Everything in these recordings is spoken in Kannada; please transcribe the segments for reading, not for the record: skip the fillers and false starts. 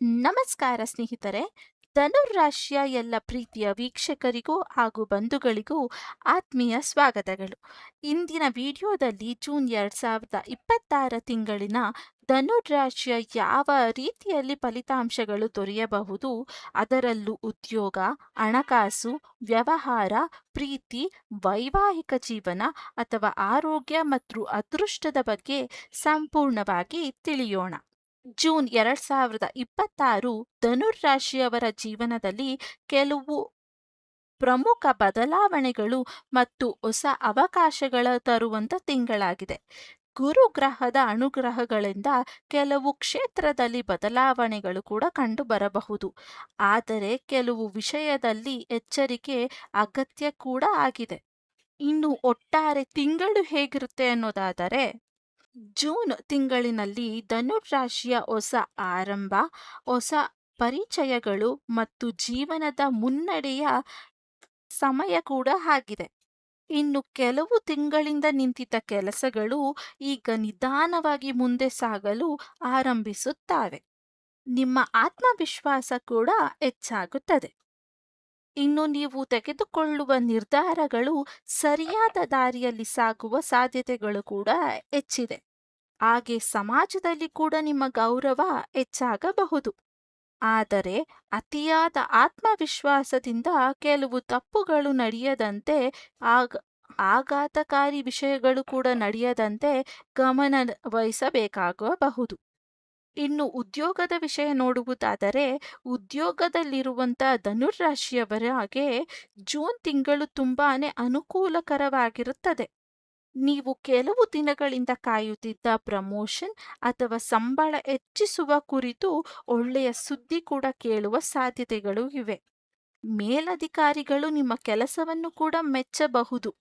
ನಮಸ್ಕಾರ ಸ್ನೇಹಿತರೆ. ಧನುರಾಶಿಯ ಎಲ್ಲ ಪ್ರೀತಿಯ ವೀಕ್ಷಕರಿಗೂ ಹಾಗೂ ಬಂಧುಗಳಿಗೂ ಆತ್ಮೀಯ ಸ್ವಾಗತಗಳು. ಇಂದಿನ ವಿಡಿಯೋದಲ್ಲಿ ಜೂನ್ 2026 ತಿಂಗಳಿನ ಧನುರಾಶಿಯ ಯಾವ ರೀತಿಯಲ್ಲಿ ಫಲಿತಾಂಶಗಳು ದೊರೆಯಬಹುದು, ಅದರಲ್ಲೂ ಉದ್ಯೋಗ, ಹಣಕಾಸು, ವ್ಯವಹಾರ, ಪ್ರೀತಿ, ವೈವಾಹಿಕ ಜೀವನ ಅಥವಾ ಆರೋಗ್ಯ ಮತ್ತು ಅದೃಷ್ಟದ ಬಗ್ಗೆ ಸಂಪೂರ್ಣವಾಗಿ ತಿಳಿಯೋಣ. ಜೂನ್ 2026 ಧನುರಾಶಿಯವರ ಜೀವನದಲ್ಲಿ ಕೆಲವು ಪ್ರಮುಖ ಬದಲಾವಣೆಗಳು ಮತ್ತು ಹೊಸ ಅವಕಾಶಗಳ ತರುವಂತ ತಿಂಗಳಾಗಿದೆ. ಗುರು ಗ್ರಹದ ಅನುಗ್ರಹಗಳಿಂದ ಕೆಲವು ಕ್ಷೇತ್ರದಲ್ಲಿ ಬದಲಾವಣೆಗಳು ಕೂಡ ಕಂಡು ಬರಬಹುದು. ಆದರೆ ಕೆಲವು ವಿಷಯದಲ್ಲಿ ಎಚ್ಚರಿಕೆ ಅಗತ್ಯ ಕೂಡ ಆಗಿದೆ. ಇನ್ನು ಒಟ್ಟಾರೆ ತಿಂಗಳು ಹೇಗಿರುತ್ತೆ ಅನ್ನೋದಾದರೆ, ಜೂನ್ ತಿಂಗಳಿನಲ್ಲಿ ಧನುರಾಶಿಯ ಹೊಸ ಆರಂಭ, ಹೊಸ ಪರಿಚಯಗಳು ಮತ್ತು ಜೀವನದ ಮುನ್ನಡೆಯ ಸಮಯ ಕೂಡ ಆಗಿದೆ. ಇನ್ನು ಕೆಲವು ತಿಂಗಳಿಂದ ನಿಂತಿದ್ದ ಕೆಲಸಗಳು ಈಗ ನಿಧಾನವಾಗಿ ಮುಂದೆ ಸಾಗಲು ಆರಂಭಿಸುತ್ತವೆ. ನಿಮ್ಮ ಆತ್ಮವಿಶ್ವಾಸ ಕೂಡ ಹೆಚ್ಚಾಗುತ್ತದೆ. ಇನ್ನು ನೀವು ತೆಗೆದುಕೊಳ್ಳುವ ನಿರ್ಧಾರಗಳು ಸರಿಯಾದ ದಾರಿಯಲ್ಲಿ ಸಾಗುವ ಸಾಧ್ಯತೆಗಳು ಕೂಡ ಹೆಚ್ಚಿದೆ. ಹಾಗೆ ಸಮಾಜದಲ್ಲಿ ಕೂಡ ನಿಮ್ಮ ಗೌರವ ಹೆಚ್ಚಾಗಬಹುದು. ಆದರೆ ಅತಿಯಾದ ಆತ್ಮವಿಶ್ವಾಸದಿಂದ ಕೆಲವು ತಪ್ಪುಗಳು ನಡೆಯದಂತೆ, ಆಗ ಆಘಾತಕಾರಿ ವಿಷಯಗಳು ಕೂಡ ನಡೆಯದಂತೆ ಗಮನ ವಹಿಸಬೇಕಾಗಬಹುದು. ಇನ್ನು ಉದ್ಯೋಗದ ವಿಷಯ ನೋಡುವುದಾದರೆ, ಉದ್ಯೋಗದಲ್ಲಿರುವಂಥ ಧನುರಾಶಿಯವರಿಗೆ ಜೂನ್ ತಿಂಗಳು ತುಂಬಾನೇ ಅನುಕೂಲಕರವಾಗಿರುತ್ತದೆ. ನೀವು ಕೆಲವು ದಿನಗಳಿಂದ ಕಾಯುತ್ತಿದ್ದ ಪ್ರಮೋಷನ್ ಅಥವಾ ಸಂಬಳ ಹೆಚ್ಚಿಸುವ ಕುರಿತು ಒಳ್ಳೆಯ ಸುದ್ದಿ ಕೂಡ ಕೇಳುವ ಸಾಧ್ಯತೆಗಳು ಇವೆ. ಮೇಲಧಿಕಾರಿಗಳು ನಿಮ್ಮ ಕೆಲಸವನ್ನು ಕೂಡ ಮೆಚ್ಚಬಹುದು.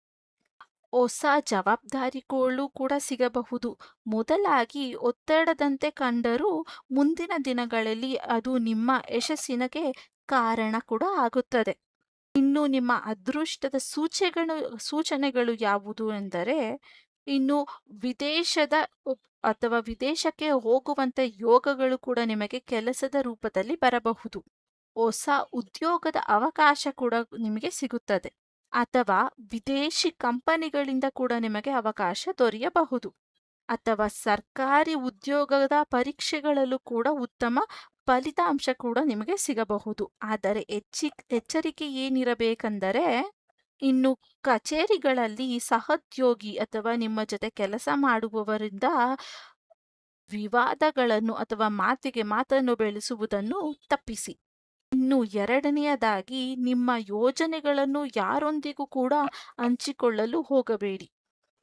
ಹೊಸ ಜವಾಬ್ದಾರಿಗಳು ಕೂಡ ಸಿಗಬಹುದು. ಮೊದಲಾಗಿ ಒತ್ತಡದಂತೆ ಕಂಡರೂ ಮುಂದಿನ ದಿನಗಳಲ್ಲಿ ಅದು ನಿಮ್ಮ ಯಶಸ್ಸಿನಗೆ ಕಾರಣ ಕೂಡ ಆಗುತ್ತದೆ. ಇನ್ನು ನಿಮ್ಮ ಅದೃಷ್ಟದ ಸೂಚನೆಗಳು ಯಾವುದು ಎಂದರೆ, ಇನ್ನು ವಿದೇಶದ ಅಥವಾ ವಿದೇಶಕ್ಕೆ ಹೋಗುವಂತ ಯೋಗಗಳು ಕೂಡ ನಿಮಗೆ ಕೆಲಸದ ರೂಪದಲ್ಲಿ ಬರಬಹುದು. ಹೊಸ ಉದ್ಯೋಗದ ಅವಕಾಶ ಕೂಡ ನಿಮಗೆ ಸಿಗುತ್ತದೆ, ಅಥವಾ ವಿದೇಶಿ ಕಂಪನಿಗಳಿಂದ ಕೂಡ ನಿಮಗೆ ಅವಕಾಶ ದೊರೆಯಬಹುದು. ಅಥವಾ ಸರ್ಕಾರಿ ಉದ್ಯೋಗದ ಪರೀಕ್ಷೆಗಳಲ್ಲೂ ಕೂಡ ಉತ್ತಮ ಫಲಿತಾಂಶ ಕೂಡ ನಿಮಗೆ ಸಿಗಬಹುದು. ಆದರೆ ಎಚ್ಚರಿಕೆ ಏನಿರಬೇಕೆಂದರೆ, ಇನ್ನು ಕಚೇರಿಗಳಲ್ಲಿ ಸಹೋದ್ಯೋಗಿ ಅಥವಾ ನಿಮ್ಮ ಜೊತೆ ಕೆಲಸ ಮಾಡುವವರಿಂದ ವಿವಾದಗಳನ್ನು ಅಥವಾ ಮಾತನ್ನು ಬೆಳೆಸುವುದನ್ನು ತಪ್ಪಿಸಿ. ಇನ್ನು ಎರಡನೆಯದಾಗಿ, ನಿಮ್ಮ ಯೋಜನೆಗಳನ್ನು ಯಾರೊಂದಿಗೂ ಕೂಡ ಹಂಚಿಕೊಳ್ಳಲು ಹೋಗಬೇಡಿ.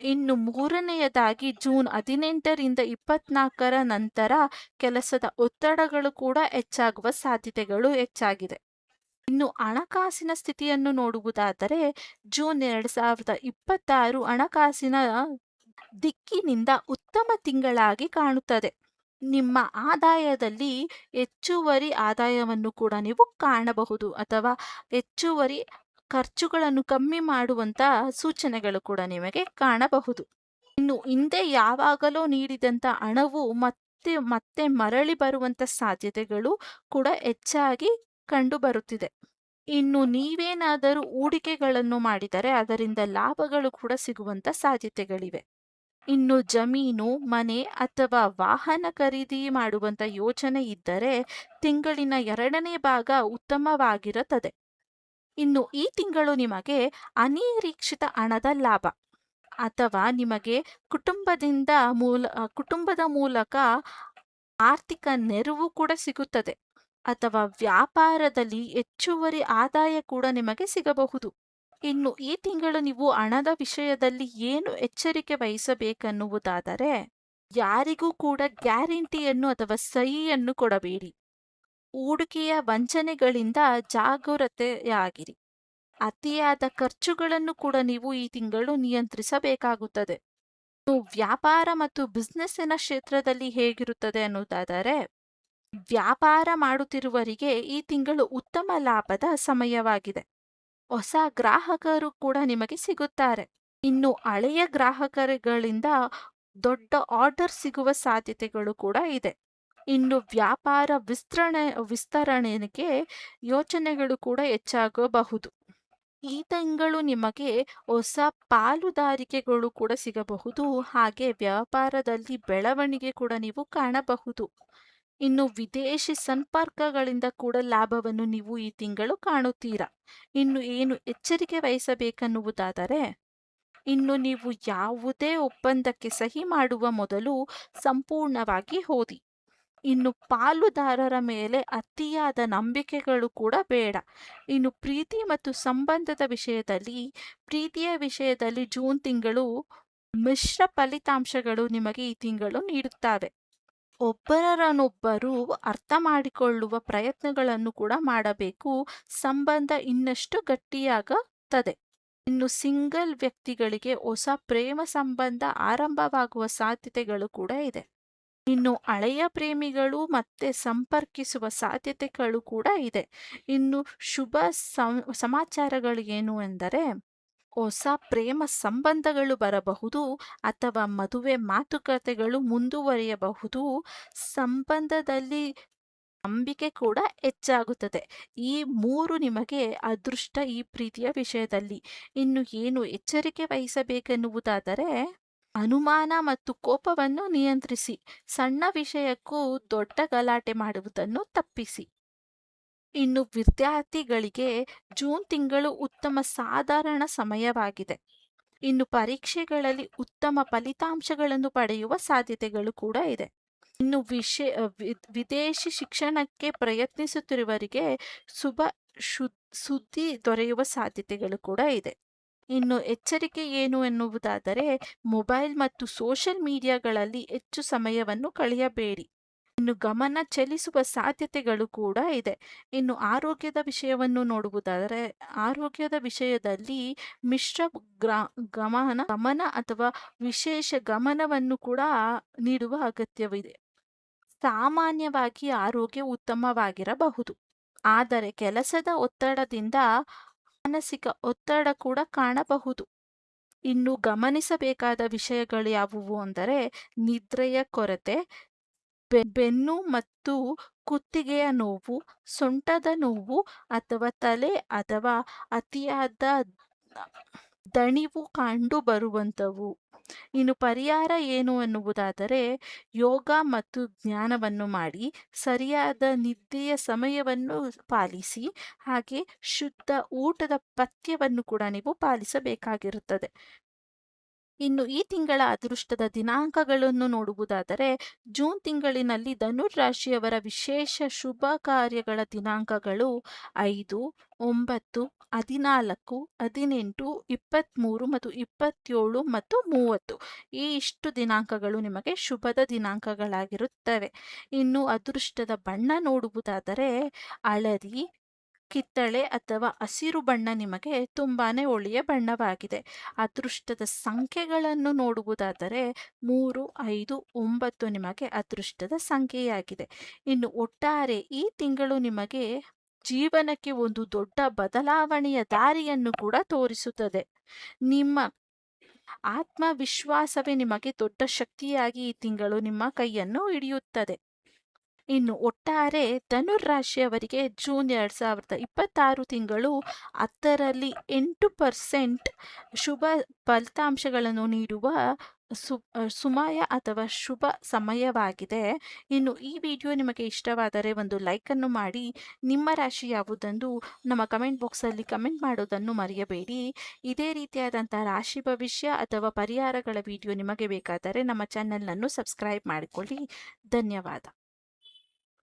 ಇನ್ನು ಮೂರನೆಯದಾಗಿ, ಜೂನ್ 18ರಿಂದ 24 ನಂತರ ಕೆಲಸದ ಒತ್ತಡಗಳು ಕೂಡ ಹೆಚ್ಚಾಗುವ ಸಾಧ್ಯತೆಗಳು ಹೆಚ್ಚಾಗಿದೆ. ಇನ್ನು ಹಣಕಾಸಿನ ಸ್ಥಿತಿಯನ್ನು ನೋಡುವುದಾದರೆ, ಜೂನ್ 2026 ಹಣಕಾಸಿನ ದಿಕ್ಕಿನಿಂದ ಉತ್ತಮ ತಿಂಗಳಾಗಿ ಕಾಣುತ್ತದೆ. ನಿಮ್ಮ ಆದಾಯದಲ್ಲಿ ಹೆಚ್ಚುವರಿ ಆದಾಯವನ್ನು ಕೂಡ ನೀವು ಕಾಣಬಹುದು, ಅಥವಾ ಹೆಚ್ಚುವರಿ ಖರ್ಚುಗಳನ್ನು ಕಮ್ಮಿ ಮಾಡುವಂತ ಸೂಚನೆಗಳು ಕೂಡ ನಿಮಗೆ ಕಾಣಬಹುದು. ಇನ್ನು ಹಿಂದೆ ಯಾವಾಗಲೂ ನೀಡಿದಂತ ಹಣವು ಮತ್ತೆ ಮತ್ತೆ ಮರಳಿ ಬರುವಂತ ಸಾಧ್ಯತೆಗಳು ಕೂಡ ಹೆಚ್ಚಾಗಿ ಕಂಡು ಬರುತ್ತಿದೆ. ಇನ್ನು ನೀವೇನಾದರೂ ಹೂಡಿಕೆಗಳನ್ನು ಮಾಡಿದರೆ ಅದರಿಂದ ಲಾಭಗಳು ಕೂಡ ಸಿಗುವಂತ ಸಾಧ್ಯತೆಗಳಿವೆ. ಇನ್ನು ಜಮೀನು, ಮನೆ ಅಥವಾ ವಾಹನ ಖರೀದಿ ಮಾಡುವಂತ ಯೋಚನೆ ಇದ್ದರೆ ತಿಂಗಳಿನ 2ನೇ ಭಾಗ ಉತ್ತಮವಾಗಿರುತ್ತದೆ. ಇನ್ನು ಈ ತಿಂಗಳು ನಿಮಗೆ ಅನಿರೀಕ್ಷಿತ ಹಣದ ಲಾಭ, ಅಥವಾ ನಿಮಗೆ ಕುಟುಂಬದ ಮೂಲಕ ಆರ್ಥಿಕ ನೆರವು ಕೂಡ ಸಿಗುತ್ತದೆ, ಅಥವಾ ವ್ಯಾಪಾರದಲ್ಲಿ ಹೆಚ್ಚುವರಿ ಆದಾಯ ಕೂಡ ನಿಮಗೆ ಸಿಗಬಹುದು. ಇನ್ನು ಈ ತಿಂಗಳು ನೀವು ಹಣದ ವಿಷಯದಲ್ಲಿ ಏನು ಎಚ್ಚರಿಕೆ ವಹಿಸಬೇಕೆನ್ನುವುದಾದರೆ, ಯಾರಿಗೂ ಕೂಡ ಗ್ಯಾರಂಟಿಯನ್ನು ಅಥವಾ ಸಹಿಯನ್ನು ಕೊಡಬೇಡಿ. ಹೂಡಿಕೆಯ ವಂಚನೆಗಳಿಂದ ಜಾಗರೂಕತೆಯಾಗಿರಿ. ಅತಿಯಾದ ಖರ್ಚುಗಳನ್ನು ಕೂಡ ನೀವು ಈ ತಿಂಗಳು ನಿಯಂತ್ರಿಸಬೇಕಾಗುತ್ತದೆ. ವ್ಯಾಪಾರ ಮತ್ತು ಬಿಸ್ನೆಸ್ಸಿನ ಕ್ಷೇತ್ರದಲ್ಲಿ ಹೇಗಿರುತ್ತದೆ ಅನ್ನುವುದಾದರೆ, ವ್ಯಾಪಾರ ಮಾಡುತ್ತಿರುವವರಿಗೆ ಈ ತಿಂಗಳು ಉತ್ತಮ ಲಾಭದ ಸಮಯವಾಗಿದೆ. ಹೊಸ ಗ್ರಾಹಕರು ಕೂಡ ನಿಮಗೆ ಸಿಗುತ್ತಾರೆ. ಇನ್ನು ಹಳೆಯ ಗ್ರಾಹಕರುಗಳಿಂದ ದೊಡ್ಡ ಆರ್ಡರ್ ಸಿಗುವ ಸಾಧ್ಯತೆಗಳು ಕೂಡ ಇದೆ. ಇನ್ನು ವ್ಯಾಪಾರ ವಿಸ್ತರಣೆಗೆ ಯೋಚನೆಗಳು ಕೂಡ ಹೆಚ್ಚಾಗಬಹುದು. ಈ ತಿಂಗಳು ನಿಮಗೆ ಹೊಸ ಪಾಲುದಾರಿಕೆಗಳು ಕೂಡ ಸಿಗಬಹುದು. ಹಾಗೆ ವ್ಯಾಪಾರದಲ್ಲಿ ಬೆಳವಣಿಗೆ ಕೂಡ ನೀವು ಕಾಣಬಹುದು. ಇನ್ನು ವಿದೇಶಿ ಸಂಪರ್ಕಗಳಿಂದ ಕೂಡ ಲಾಭವನ್ನು ನೀವು ಈ ತಿಂಗಳು ಕಾಣುತ್ತೀರಾ. ಇನ್ನು ಏನು ಎಚ್ಚರಿಕೆ ವಹಿಸಬೇಕನ್ನುವುದಾದರೆ, ಇನ್ನು ನೀವು ಯಾವುದೇ ಒಪ್ಪಂದಕ್ಕೆ ಸಹಿ ಮಾಡುವ ಮೊದಲು ಸಂಪೂರ್ಣವಾಗಿ ಓದಿ. ಇನ್ನು ಪಾಲುದಾರರ ಮೇಲೆ ಅತಿಯಾದ ನಂಬಿಕೆಗಳು ಕೂಡ ಬೇಡ. ಇನ್ನು ಪ್ರೀತಿ ಮತ್ತು ಸಂಬಂಧದ ಪ್ರೀತಿಯ ವಿಷಯದಲ್ಲಿ ಜೂನ್ ತಿಂಗಳು ಮಿಶ್ರ ಫಲಿತಾಂಶಗಳು ನಿಮಗೆ ಈ ತಿಂಗಳು ನೀಡುತ್ತವೆ. ಒಬ್ಬರನ್ನೊಬ್ಬರು ಅರ್ಥ ಮಾಡಿಕೊಳ್ಳುವ ಪ್ರಯತ್ನಗಳನ್ನು ಕೂಡ ಮಾಡಬೇಕು. ಸಂಬಂಧ ಇನ್ನಷ್ಟು ಗಟ್ಟಿಯಾಗುತ್ತದೆ. ಇನ್ನು ಸಿಂಗಲ್ ವ್ಯಕ್ತಿಗಳಿಗೆ ಹೊಸ ಪ್ರೇಮ ಸಂಬಂಧ ಆರಂಭವಾಗುವ ಸಾಧ್ಯತೆಗಳು ಕೂಡ ಇದೆ. ಇನ್ನು ಹಳೆಯ ಪ್ರೇಮಿಗಳು ಮತ್ತೆ ಸಂಪರ್ಕಿಸುವ ಸಾಧ್ಯತೆಗಳು ಕೂಡ ಇದೆ. ಇನ್ನು ಶುಭ ಸಮಾಚಾರಗಳು ಏನು ಎಂದರೆ, ಹೊಸ ಪ್ರೇಮ ಸಂಬಂಧಗಳು ಬರಬಹುದು ಅಥವಾ ಮದುವೆ ಮಾತುಕತೆಗಳು ಮುಂದುವರಿಯಬಹುದು. ಸಂಬಂಧದಲ್ಲಿ ನಂಬಿಕೆ ಕೂಡ ಹೆಚ್ಚಾಗುತ್ತದೆ. ಈ 3 ನಿಮಗೆ ಅದೃಷ್ಟ ಈ ಪ್ರೀತಿಯ ವಿಷಯದಲ್ಲಿ. ಇನ್ನು ಏನು ಎಚ್ಚರಿಕೆ ವಹಿಸಬೇಕೆನ್ನುವುದಾದರೆ, ಅನುಮಾನ ಮತ್ತು ಕೋಪವನ್ನು ನಿಯಂತ್ರಿಸಿ. ಸಣ್ಣ ವಿಷಯಕ್ಕೂ ದೊಡ್ಡ ಗಲಾಟೆ ಮಾಡುವುದನ್ನು ತಪ್ಪಿಸಿ. ಇನ್ನು ವಿದ್ಯಾರ್ಥಿಗಳಿಗೆ ಜೂನ್ ತಿಂಗಳು ಉತ್ತಮ ಸಾಧಾರಣ ಸಮಯವಾಗಿದೆ. ಇನ್ನು ಪರೀಕ್ಷೆಗಳಲ್ಲಿ ಉತ್ತಮ ಫಲಿತಾಂಶಗಳನ್ನು ಪಡೆಯುವ ಸಾಧ್ಯತೆಗಳು ಕೂಡ ಇದೆ. ಇನ್ನು ವಿದೇಶಿ ಶಿಕ್ಷಣಕ್ಕೆ ಪ್ರಯತ್ನಿಸುತ್ತಿರುವವರಿಗೆ ಶುಭ ಸುದ್ದಿ ದೊರೆಯುವ ಸಾಧ್ಯತೆಗಳು ಕೂಡ ಇದೆ. ಇನ್ನು ಎಚ್ಚರಿಕೆ ಏನು ಎನ್ನುವುದಾದರೆ, ಮೊಬೈಲ್ ಮತ್ತು ಸೋಷಿಯಲ್ ಮೀಡಿಯಾಗಳಲ್ಲಿ ಹೆಚ್ಚು ಸಮಯವನ್ನು ಕಳೆಯಬೇಡಿ. ಇನ್ನು ಗಮನ ಚಲಿಸುವ ಸಾಧ್ಯತೆಗಳು ಕೂಡ ಇದೆ. ಇನ್ನು ಆರೋಗ್ಯದ ವಿಷಯವನ್ನು ನೋಡುವುದಾದರೆ, ಆರೋಗ್ಯದ ವಿಷಯದಲ್ಲಿ ಮಿಶ್ರ ಗಮನ ಅಥವಾ ವಿಶೇಷ ಗಮನವನ್ನು ಕೂಡ ನೀಡುವ ಅಗತ್ಯವಿದೆ. ಸಾಮಾನ್ಯವಾಗಿ ಆರೋಗ್ಯ ಉತ್ತಮವಾಗಿರಬಹುದು, ಆದರೆ ಕೆಲಸದ ಒತ್ತಡದಿಂದ ಮಾನಸಿಕ ಒತ್ತಡ ಕೂಡ ಕಾಣಬಹುದು. ಇನ್ನು ಗಮನಿಸಬೇಕಾದ ವಿಷಯಗಳು ಯಾವುವು ಅಂದರೆ, ನಿದ್ರೆಯ ಕೊರತೆ, ಬೆನ್ನು ಮತ್ತು ಕುತ್ತಿಗೆಯ ನೋವು, ಸೊಂಟದ ನೋವು ಅಥವಾ ತಲೆ ಅಥವಾ ಅತಿಯಾದ ದಣಿವು ಕಂಡು ಬರುವಂಥವು. ಇನ್ನು ಪರಿಹಾರ ಏನು ಎನ್ನುವುದಾದರೆ, ಯೋಗ ಮತ್ತು ಜ್ಞಾನವನ್ನು ಮಾಡಿ, ಸರಿಯಾದ ನಿದ್ದೆಯ ಸಮಯವನ್ನು ಪಾಲಿಸಿ, ಹಾಗೆ ಶುದ್ಧ ಊಟದ ಪಥ್ಯವನ್ನು ಕೂಡ ನೀವು ಪಾಲಿಸಬೇಕಾಗಿರುತ್ತದೆ. ಇನ್ನು ಈ ತಿಂಗಳ ಅದೃಷ್ಟದ ದಿನಾಂಕಗಳನ್ನು ನೋಡುವುದಾದರೆ, ಜೂನ್ ತಿಂಗಳಿನಲ್ಲಿ ಧನುರ್ ರಾಶಿಯವರ ವಿಶೇಷ ಶುಭ ಕಾರ್ಯಗಳ ದಿನಾಂಕಗಳು 5, 9, 14, 18, 23 ಮತ್ತು 27 ಮತ್ತು 30. ಈ ಇಷ್ಟು ದಿನಾಂಕಗಳು ನಿಮಗೆ ಶುಭದ ದಿನಾಂಕಗಳಾಗಿರುತ್ತವೆ. ಇನ್ನು ಅದೃಷ್ಟದ ಬಣ್ಣ ನೋಡುವುದಾದರೆ, ಹಳದಿ, ಕಿತ್ತಳೆ ಅಥವಾ ಹಸಿರು ಬಣ್ಣ ನಿಮಗೆ ತುಂಬಾನೇ ಒಳ್ಳೆಯ ಬಣ್ಣವಾಗಿದೆ. ಅದೃಷ್ಟದ ಸಂಖ್ಯೆಗಳನ್ನು ನೋಡುವುದಾದರೆ 3, 5, 9 ನಿಮಗೆ ಅದೃಷ್ಟದ ಸಂಖ್ಯೆಯಾಗಿದೆ. ಇನ್ನು ಒಟ್ಟಾರೆ ಈ ತಿಂಗಳು ನಿಮಗೆ ಜೀವನಕ್ಕೆ ಒಂದು ದೊಡ್ಡ ಬದಲಾವಣೆಯ ದಾರಿಯನ್ನು ಕೂಡ ತೋರಿಸುತ್ತದೆ. ನಿಮ್ಮ ಆತ್ಮವಿಶ್ವಾಸವೇ ನಿಮಗೆ ದೊಡ್ಡ ಶಕ್ತಿಯಾಗಿ ಈ ತಿಂಗಳು ನಿಮ್ಮ ಕೈಯನ್ನು ಹಿಡಿಯುತ್ತದೆ. ಇನ್ನು ಒಟ್ಟಾರೆ ಧನುರ್ ರಾಶಿಯವರಿಗೆ ಜೂನ್ 2026 ತಿಂಗಳು 10ರಲ್ಲಿ 8% ಶುಭ ಫಲಿತಾಂಶಗಳನ್ನು ನೀಡುವ ಸಮಯ ಅಥವಾ ಶುಭ ಸಮಯವಾಗಿದೆ. ಇನ್ನು ಈ ವಿಡಿಯೋ ನಿಮಗೆ ಇಷ್ಟವಾದರೆ ಒಂದು ಲೈಕನ್ನು ಮಾಡಿ. ನಿಮ್ಮ ರಾಶಿ ಯಾವುದೆಂದು ನಮ್ಮ ಕಮೆಂಟ್ ಬಾಕ್ಸಲ್ಲಿ ಕಮೆಂಟ್ ಮಾಡೋದನ್ನು ಮರೆಯಬೇಡಿ. ಇದೇ ರೀತಿಯಾದಂಥ ರಾಶಿ ಭವಿಷ್ಯ ಅಥವಾ ಪರಿಹಾರಗಳ ವಿಡಿಯೋ ನಿಮಗೆ ಬೇಕಾದರೆ ನಮ್ಮ ಚಾನೆಲನ್ನು ಸಬ್ಸ್ಕ್ರೈಬ್ ಮಾಡಿಕೊಳ್ಳಿ. ಧನ್ಯವಾದ.